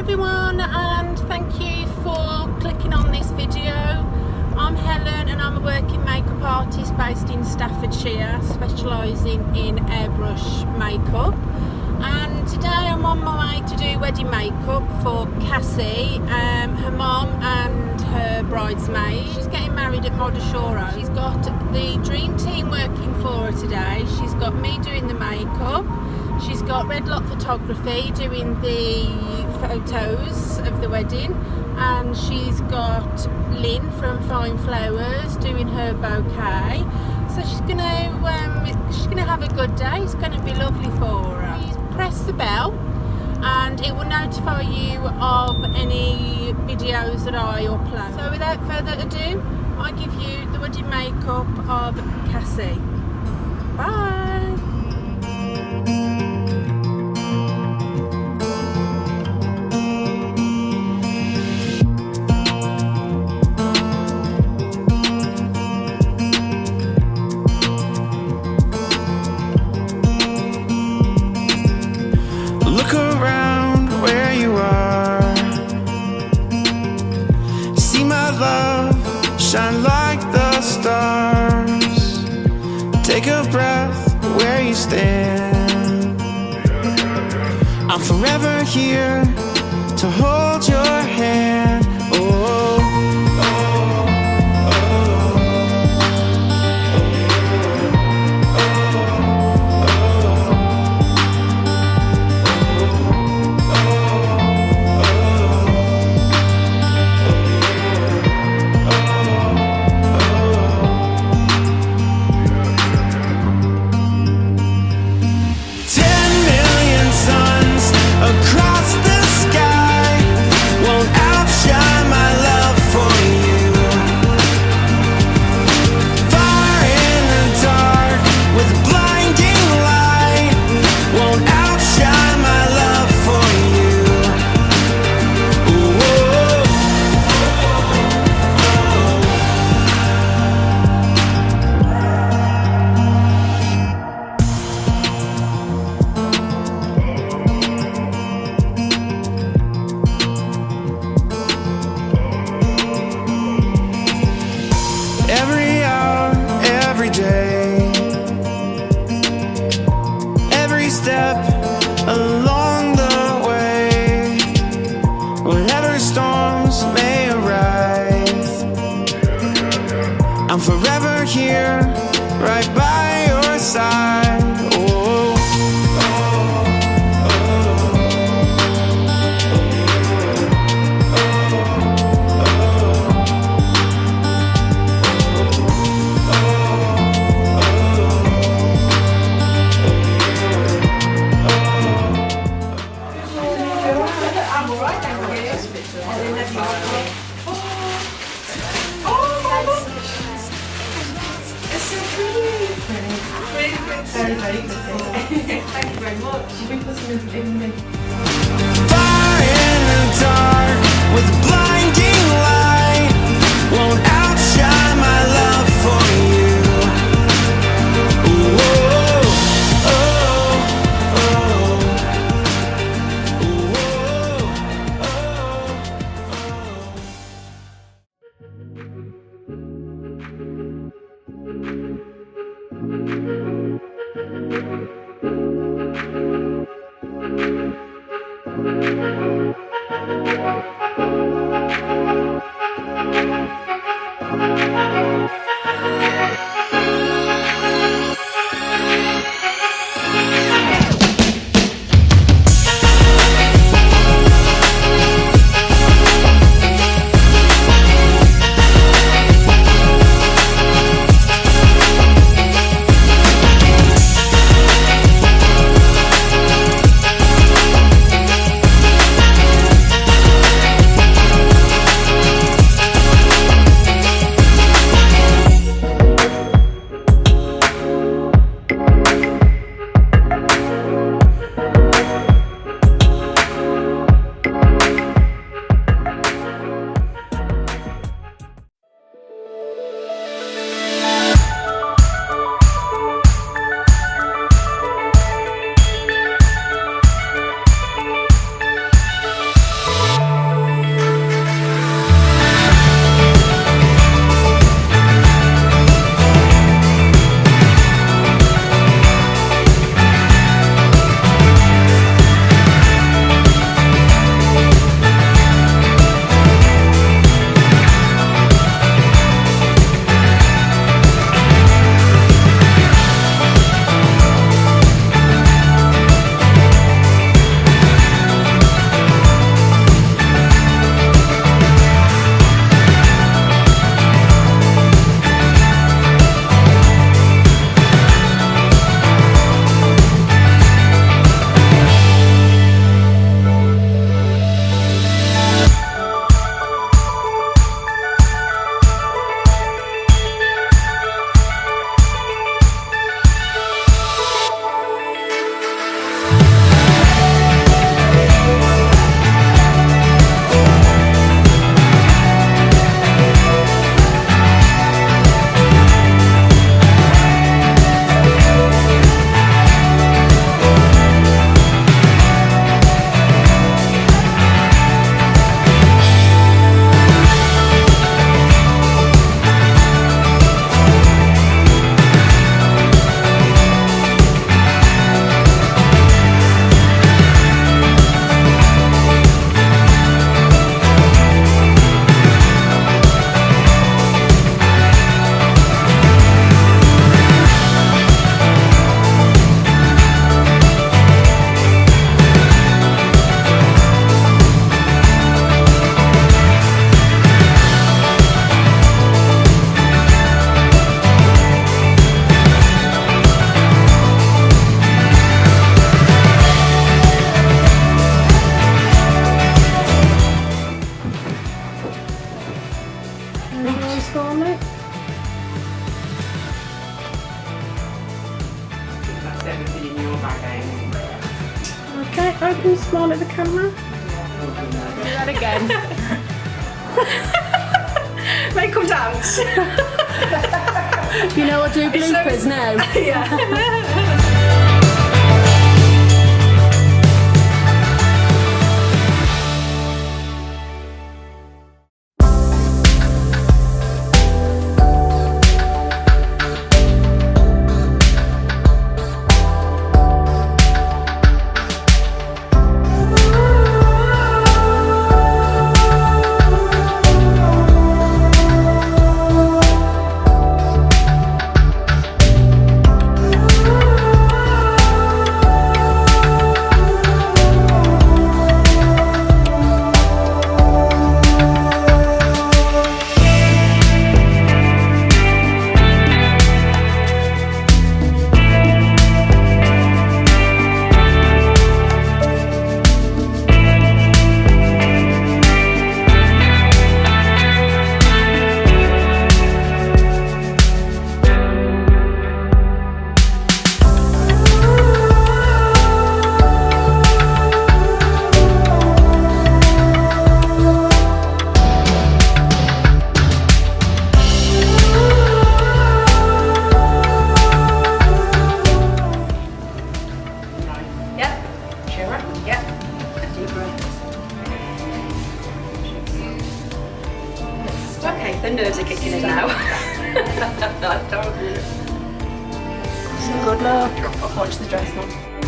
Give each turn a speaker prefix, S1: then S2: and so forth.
S1: everyone, and thank you for clicking on this video. I'm Helen and I'm a working makeup artist based in Staffordshire, specialising in airbrush makeup. And today I'm on my way to do wedding makeup for Cassie, her mum and her bridesmaid. She's getting married at Modashoro. She's got the dream team working for her today. She's got me doing the makeup. She's got Red Lock Photography doing the photos of the wedding, and she's got Lynn from Fine Flowers doing her bouquet. So she's gonna have a good day. It's gonna be lovely for her. Please press the bell and it will notify you of any videos that I upload. So without further ado, I give you the wedding makeup of Cassie. Bye.
S2: Look around where you are. See my love shine like the stars. Take a breath where you stand. I'm forever here to hold your hand. Oh, across the sky won't outshine my love for you. Fire in the dark with blinding light won't outshine my love for you. Every hour, every day, every step along the way, whatever storms may arise, I'm forever here, right by your side. Oh,
S3: Thank you very much. We put some in me.
S2: fire in the dark with blinding light won't outshine my love for you. Oh, oh, oh, oh, oh.
S1: Okay, open, smile at the camera. Do that again.
S3: Make them dance.
S1: You know, I'll do bloopers now.
S3: Yeah. Okay, the nerves are kicking in now.
S1: Good luck.
S3: Watch the dress now.